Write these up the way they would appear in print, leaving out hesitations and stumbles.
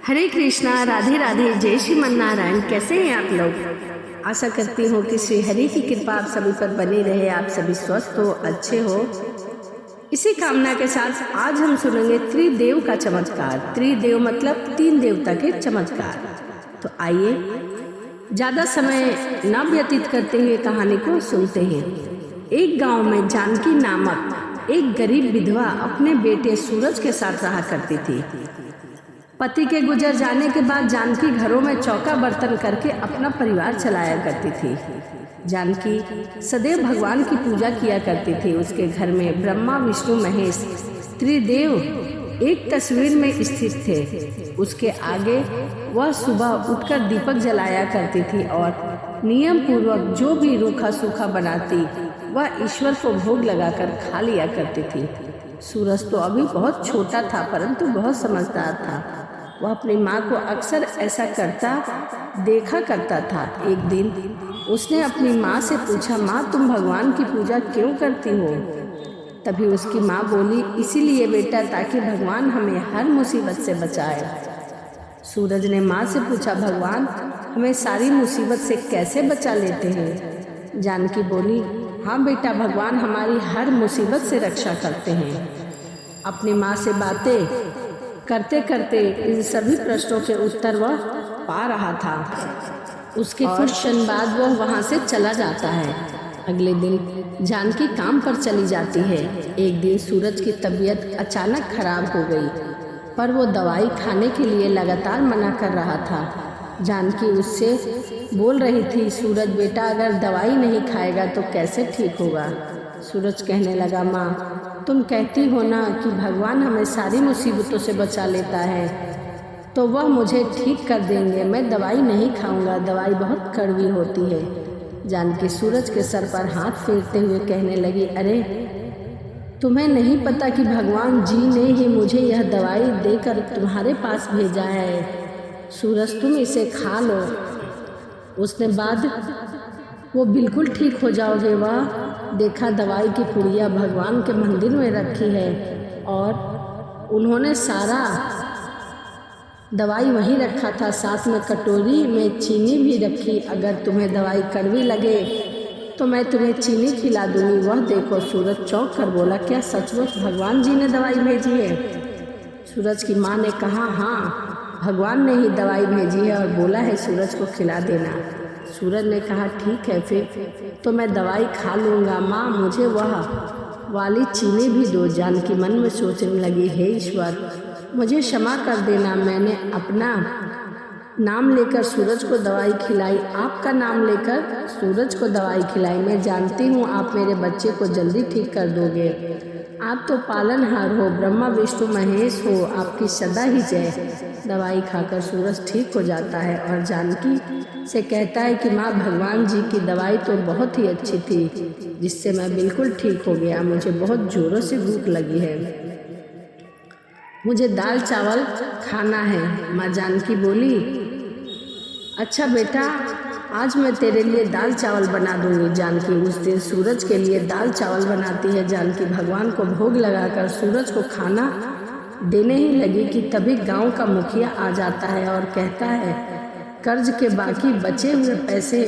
हरे कृष्णा, राधे राधे, जय श्रीमन नारायण। कैसे हैं आप लोग? आशा करती हूँ कि श्री हरि की कृपा आप सभी पर बनी रहे, आप सभी स्वस्थ हो, अच्छे हो। इसी कामना के साथ आज हम सुनेंगे त्रिदेव का चमत्कार। त्रिदेव मतलब तीन देवता के चमत्कार। तो आइए ज्यादा समय न व्यतीत करते हुए कहानी को सुनते हैं। एक गांव में जानकी नामक एक गरीब विधवा अपने बेटे सूरज के साथ रहा करती थी। पति के गुजर जाने के बाद जानकी घरों में चौका बर्तन करके अपना परिवार चलाया करती थी। जानकी सदैव भगवान की पूजा किया करती थी। उसके घर में ब्रह्मा, विष्णु, महेश त्रिदेव एक तस्वीर में स्थित थे। उसके आगे वह सुबह उठकर दीपक जलाया करती थी और नियम पूर्वक जो भी रूखा सूखा बनाती वह ईश्वर को भोग लगाकर खा लिया करती थी। सूरज तो अभी बहुत छोटा था, परंतु बहुत समझदार था। वह अपनी माँ को अक्सर ऐसा करता देखा करता था। एक दिन उसने अपनी माँ से पूछा, माँ तुम भगवान की पूजा क्यों करती हो? तभी उसकी माँ बोली, इसीलिए बेटा ताकि भगवान हमें हर मुसीबत से बचाए। सूरज ने माँ से पूछा, भगवान हमें सारी मुसीबत से कैसे बचा लेते हैं? जानकी बोली, हाँ बेटा, भगवान हमारी हर मुसीबत से रक्षा करते हैं। अपनी माँ से बातें करते करते इन सभी प्रश्नों के उत्तर वह पा रहा था। उसके कुछ क्षण बाद वह वहाँ से चला जाता है। अगले दिन जानकी काम पर चली जाती है। एक दिन सूरज की तबीयत अचानक खराब हो गई, पर वो दवाई खाने के लिए लगातार मना कर रहा था। जानकी उससे बोल रही थी, सूरज बेटा अगर दवाई नहीं खाएगा तो कैसे ठीक होगा? सूरज कहने लगा, माँ तुम कहती हो ना कि भगवान हमें सारी मुसीबतों से बचा लेता है, तो वह मुझे ठीक कर देंगे। मैं दवाई नहीं खाऊंगा, दवाई बहुत कड़वी होती है। जानकी सूरज के सर पर हाथ फेरते हुए कहने लगी, अरे तुम्हें नहीं पता कि भगवान जी ने ही मुझे यह दवाई देकर तुम्हारे पास भेजा है। सूरज तुम इसे खा लो, उसने बाद वो बिल्कुल ठीक हो जाओगे। वह देखा दवाई की पुड़िया भगवान के मंदिर में रखी है और उन्होंने सारा दवाई वहीं रखा था, साथ में कटोरी में चीनी भी रखी। अगर तुम्हें दवाई कड़वी लगे तो मैं तुम्हें चीनी खिला दूंगी। वह देखो, सूरज चौंक कर बोला, क्या सचमुच भगवान जी ने दवाई भेजी है? सूरज की माँ ने कहा, हाँ भगवान ने ही दवाई भेजी है और बोला है सूरज को खिला देना। सूरज ने कहा, ठीक है फिर तो मैं दवाई खा लूँगा। माँ मुझे वह वाली चीनी भी दो। जानकी मन में सोचने लगी, हे ईश्वर मुझे क्षमा कर देना, मैंने अपना नाम लेकर सूरज को दवाई खिलाई, आपका नाम लेकर सूरज को दवाई खिलाई। मैं जानती हूँ आप मेरे बच्चे को जल्दी ठीक कर दोगे। आप तो पालनहार हो, ब्रह्मा विष्णु महेश हो, आपकी सदा ही जय। दवाई खाकर सूरज ठीक हो जाता है और जानकी से कहता है कि माँ भगवान जी की दवाई तो बहुत ही अच्छी थी, जिससे मैं बिल्कुल ठीक हो गया। मुझे बहुत जोरों से भूख लगी है, मुझे दाल चावल खाना है। माँ जानकी बोली, अच्छा बेटा आज मैं तेरे लिए दाल चावल बना दूंगी। जानकी उस दिन सूरज के लिए दाल चावल बनाती है। जानकी भगवान को भोग लगाकर सूरज को खाना देने ही लगी कि तभी गांव का मुखिया आ जाता है और कहता है, कर्ज के बाकी बचे हुए पैसे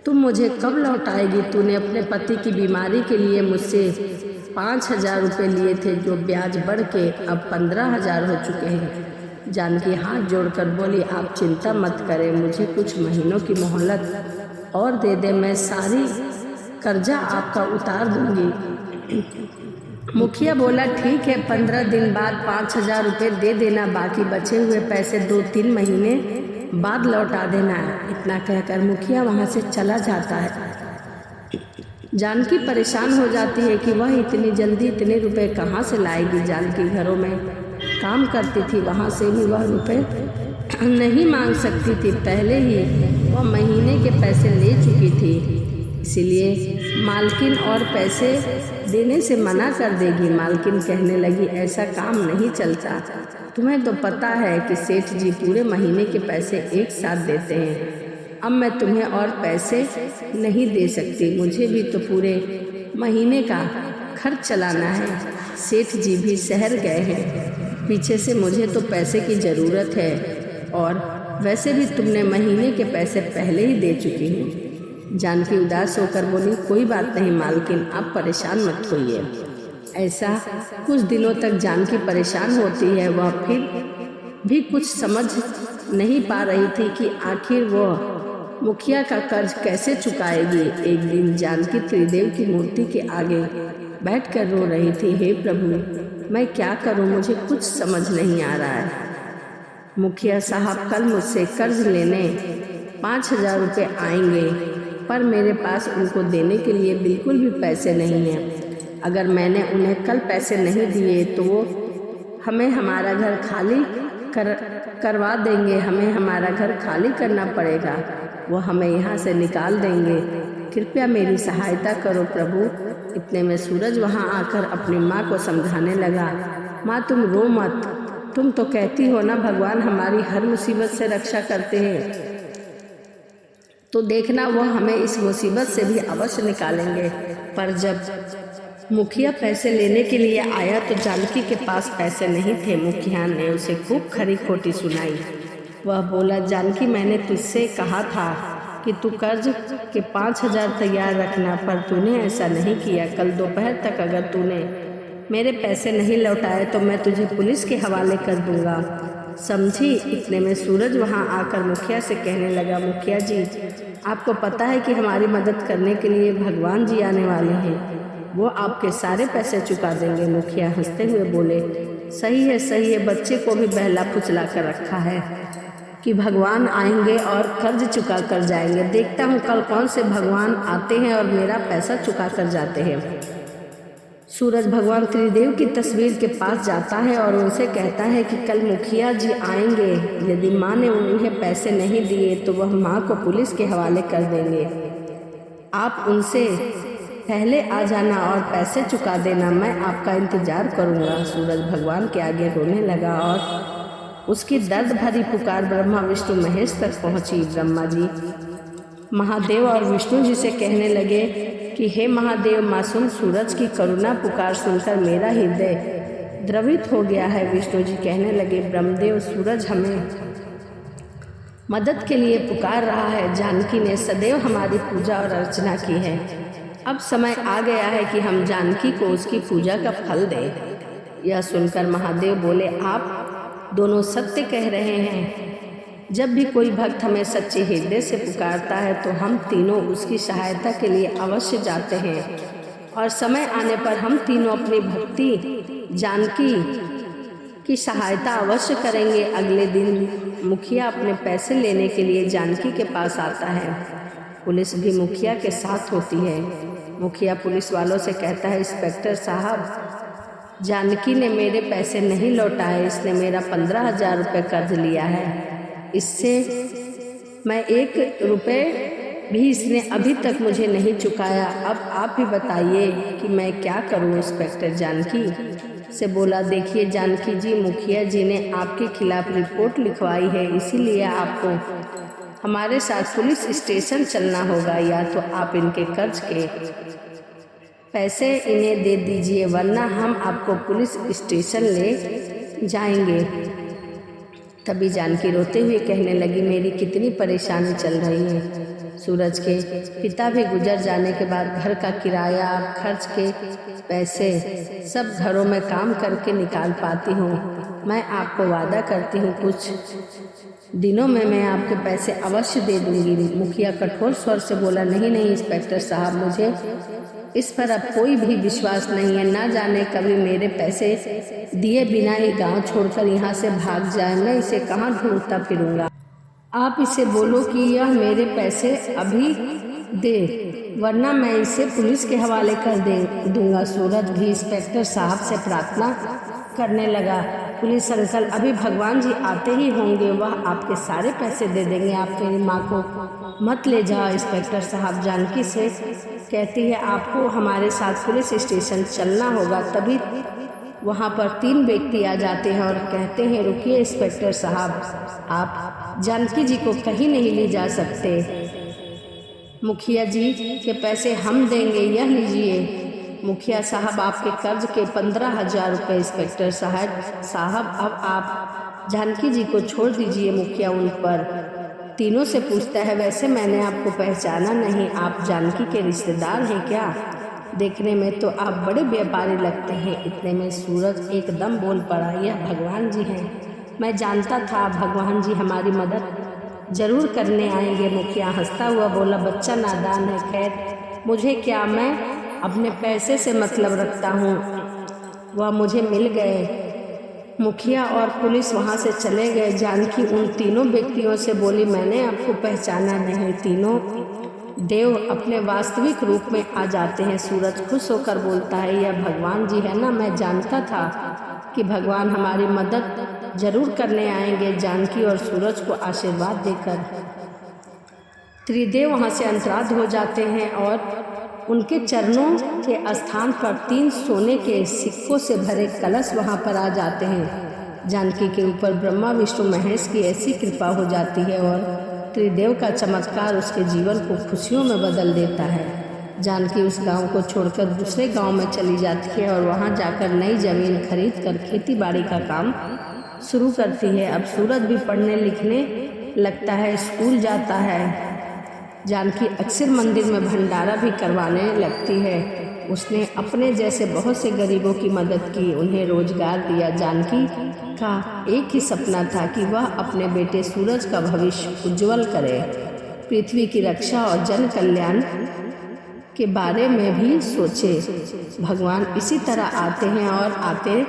तुम मुझे कब लौटाएगी? तूने अपने पति की बीमारी के लिए मुझसे 5,000 रुपये लिए थे, जो ब्याज बढ़ के अब 15,000 हो चुके हैं। जानकी हाथ जोड़कर बोली, आप चिंता मत करें, मुझे कुछ महीनों की मोहलत और दे दे, मैं सारी कर्जा आपका उतार दूंगी। मुखिया बोला, ठीक है 15 दिन बाद 5,000 रुपये दे देना, बाकी बचे हुए पैसे 2-3 महीने बाद लौटा देना। इतना कहकर मुखिया वहाँ से चला जाता है। जानकी परेशान हो जाती है कि वह इतनी जल्दी इतने रुपए कहाँ से लाएगी। जानकी घरों में काम करती थी, वहाँ से भी वह रुपए नहीं मांग सकती थी, पहले ही वह महीने के पैसे ले चुकी थी। इसीलिए मालकिन और पैसे देने से मना कर देगी। मालकिन कहने लगी, ऐसा काम नहीं चलता, तुम्हें तो पता है कि सेठ जी पूरे महीने के पैसे एक साथ देते हैं। अब मैं तुम्हें और पैसे नहीं दे सकती, मुझे भी तो पूरे महीने का खर्च चलाना है। सेठ जी भी शहर गए हैं। पीछे से मुझे तो पैसे की ज़रूरत है और वैसे भी तुमने महीने के पैसे पहले ही दे चुकी हूँ। जानकी उदास होकर बोली, कोई बात नहीं मालकिन, आप परेशान मत होइए। ऐसा कुछ दिनों तक जानकी परेशान होती है। वह फिर भी कुछ समझ नहीं पा रही थी कि आखिर वह मुखिया का कर्ज कैसे चुकाएगी। एक दिन जानकी त्रिदेव की मूर्ति के आगे बैठकर रो रही थी, हे प्रभु, मैं क्या करूं, मुझे कुछ समझ नहीं आ रहा है। मुखिया साहब कल मुझसे कर्ज लेने 5,000 रुपये आएंगे, पर मेरे पास उनको देने के लिए बिल्कुल भी पैसे नहीं हैं। अगर मैंने उन्हें कल पैसे नहीं दिए तो वो हमें हमारा घर खाली करवा देंगे। हमें हमारा घर खाली करना पड़ेगा, वो हमें यहाँ से निकाल देंगे। कृपया मेरी सहायता करो प्रभु। इतने में सूरज वहाँ आकर अपनी माँ को समझाने लगा, माँ तुम रो मत, तुम तो कहती हो ना भगवान हमारी हर मुसीबत से रक्षा करते हैं, तो देखना वो हमें इस मुसीबत से भी अवश्य निकालेंगे। पर जब मुखिया पैसे लेने के लिए आया तो जानकी के पास पैसे नहीं थे। मुखिया ने उसे खूब खरी खोटी सुनाई। वह बोला, जानकी मैंने तुझसे कहा था कि तू कर्ज के 5,000 तैयार रखना, पर तूने ऐसा नहीं किया। कल दोपहर तक अगर तूने मेरे पैसे नहीं लौटाए तो मैं तुझे पुलिस के हवाले कर दूंगा, समझी। इतने में सूरज वहां आकर मुखिया से कहने लगा, मुखिया जी आपको पता है कि हमारी मदद करने के लिए भगवान जी आने वाले हैं, वो आपके सारे पैसे चुका देंगे। मुखिया हंसते हुए बोले, सही है, बच्चे को भी बहला फुचला कर रखा है कि भगवान आएंगे और कर्ज चुका कर जाएंगे। देखता हूँ कल कौन से भगवान आते हैं और मेरा पैसा चुका कर जाते हैं। सूरज भगवान त्रिदेव की तस्वीर के पास जाता है और उनसे कहता है कि कल मुखिया जी आएंगे। यदि माँ ने उन्हें पैसे नहीं दिए तो वह माँ को पुलिस के हवाले कर देंगे। आप उनसे पहले आ जाना और पैसे चुका देना, मैं आपका इंतजार करूँगा। सूरज भगवान के आगे रोने लगा और उसकी दर्द भरी पुकार ब्रह्मा विष्णु महेश तक पहुँची। ब्रह्मा जी महादेव और विष्णु जी से कहने लगे कि हे महादेव, मासूम सूरज की करुणा पुकार सुनकर मेरा हृदय द्रवित हो गया है। विष्णु जी कहने लगे, ब्रह्मदेव सूरज हमें मदद के लिए पुकार रहा है। जानकी ने सदैव हमारी पूजा और अर्चना की है, अब समय आ गया है कि हम जानकी को उसकी पूजा का फल दें। यह सुनकर महादेव बोले, आप दोनों सत्य कह रहे हैं। जब भी कोई भक्त हमें सच्चे हृदय से पुकारता है तो हम तीनों उसकी सहायता के लिए अवश्य जाते हैं और समय आने पर हम तीनों अपनी भक्ति जानकी की सहायता अवश्य करेंगे। अगले दिन मुखिया अपने पैसे लेने के लिए जानकी के पास आता है। पुलिस भी मुखिया के साथ होती है। मुखिया पुलिस वालों से कहता है, इंस्पेक्टर साहब, जानकी ने मेरे पैसे नहीं लौटाए, इसने मेरा 15,000 रुपये कर्ज लिया है, इससे मैं 1 रुपये भी इसने अभी तक मुझे नहीं चुकाया। अब आप ही बताइए कि मैं क्या करूं। इंस्पेक्टर जानकी से बोला, देखिए जानकी जी, मुखिया जी ने आपके खिलाफ रिपोर्ट लिखवाई है, इसीलिए आपको हमारे साथ पुलिस स्टेशन चलना होगा, या तो आप इनके कर्ज के पैसे इन्हें दे दीजिए, वरना हम आपको पुलिस स्टेशन ले जाएंगे। तभी जानकी रोते हुए कहने लगी, मेरी कितनी परेशानी चल रही है। सूरज के पिता भी गुजर जाने के बाद घर का किराया, खर्च के पैसे सब घरों में काम करके निकाल पाती हूँ। मैं आपको वादा करती हूँ कुछ दिनों में मैं आपके पैसे अवश्य दे दूंगी। मुखिया कठोर स्वर से बोला, नहीं इंस्पेक्टर साहब, मुझे इस पर अब कोई भी विश्वास नहीं है। ना जाने कभी मेरे पैसे दिए बिना ही गांव छोड़कर यहाँ से भाग जाए, मैं इसे कहाँ ढूंढता फिरूंगा। आप इसे बोलो कि यह मेरे पैसे अभी दे, वरना मैं इसे पुलिस के हवाले कर दूंगा। सूरज भी इंस्पेक्टर साहब से प्रार्थना करने लगा, पुलिस अंकल, अभी भगवान जी आते ही होंगे, वह आपके सारे पैसे दे देंगे, आप मेरी माँ को मत ले जाओ। इंस्पेक्टर साहब जानकी से कहती है, आपको हमारे साथ पुलिस स्टेशन चलना होगा। तभी वहाँ पर 3 व्यक्ति आ जाते हैं और कहते हैं, रुकिए इंस्पेक्टर साहब, आप जानकी जी को कहीं नहीं ले जा सकते, मुखिया जी के पैसे हम देंगे, यह लीजिए। मुखिया साहब आपके कर्ज के 15,000 रुपये इंस्पेक्टर साहब अब आप जानकी जी को छोड़ दीजिए। मुखिया उन पर तीनों से पूछता है, वैसे मैंने आपको पहचाना नहीं, आप जानकी के रिश्तेदार हैं क्या? देखने में तो आप बड़े व्यापारी लगते हैं। इतने में सूरज एकदम बोल पड़ा, यह भगवान जी हैं। मैं जानता था भगवान जी हमारी मदद जरूर करने आएंगे। मुखिया हंसता हुआ बोला, बच्चा नादान है, खैर मुझे क्या, मैं अपने पैसे से मतलब रखता हूँ, वह मुझे मिल गए। मुखिया और पुलिस वहाँ से चले गए। जानकी उन तीनों व्यक्तियों से बोली, मैंने आपको पहचाना नहीं। तीनों देव अपने वास्तविक रूप में आ जाते हैं। सूरज खुश होकर बोलता है, यह भगवान जी है ना, मैं जानता था कि भगवान हमारी मदद जरूर करने आएंगे। जानकी और सूरज को आशीर्वाद देकर त्रिदेव वहाँ से अंतराध हो जाते हैं और उनके चरणों के स्थान पर 3 सोने के सिक्कों से भरे कलश वहाँ पर आ जाते हैं। जानकी के ऊपर ब्रह्मा विष्णु महेश की ऐसी कृपा हो जाती है और त्रिदेव का चमत्कार उसके जीवन को खुशियों में बदल देता है। जानकी उस गांव को छोड़कर दूसरे गांव में चली जाती है और वहां जाकर नई जमीन खरीद कर खेती बाड़ी का काम शुरू करती है। अब सूरज भी पढ़ने लिखने लगता है, स्कूल जाता है। जानकी अक्सर मंदिर में भंडारा भी करवाने लगती है। उसने अपने जैसे बहुत से गरीबों की मदद की, उन्हें रोजगार दिया। जानकी का एक ही सपना था कि वह अपने बेटे सूरज का भविष्य उज्जवल करे, पृथ्वी की रक्षा और जन कल्याण के बारे में भी सोचे। भगवान इसी तरह आते हैं और आते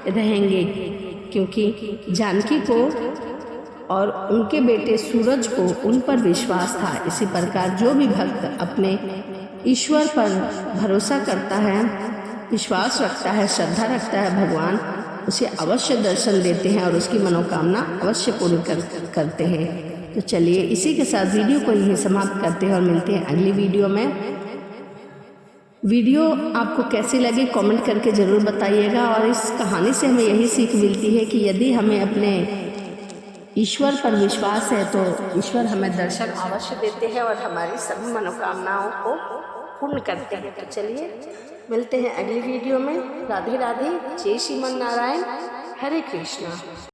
रहेंगे, क्योंकि जानकी को और उनके बेटे सूरज को उन पर विश्वास था। इसी प्रकार जो भी भक्त अपने ईश्वर पर भरोसा करता है, विश्वास रखता है, श्रद्धा रखता है, भगवान उसे अवश्य दर्शन देते हैं और उसकी मनोकामना अवश्य पूरी करते हैं। तो चलिए इसी के साथ वीडियो को यहीं समाप्त करते हैं और मिलते हैं अगली वीडियो में। वीडियो आपको कैसी लगी कमेंट करके ज़रूर बताइएगा। और इस कहानी से हमें यही सीख मिलती है कि यदि हमें अपने ईश्वर पर विश्वास है तो ईश्वर हमें दर्शन अवश्य देते हैं और हमारी सभी मनोकामनाओं को पूर्ण करते हैं। तो चलिए मिलते हैं अगली वीडियो में। राधे राधे, जय श्रीमन नारायण, हरे कृष्णा।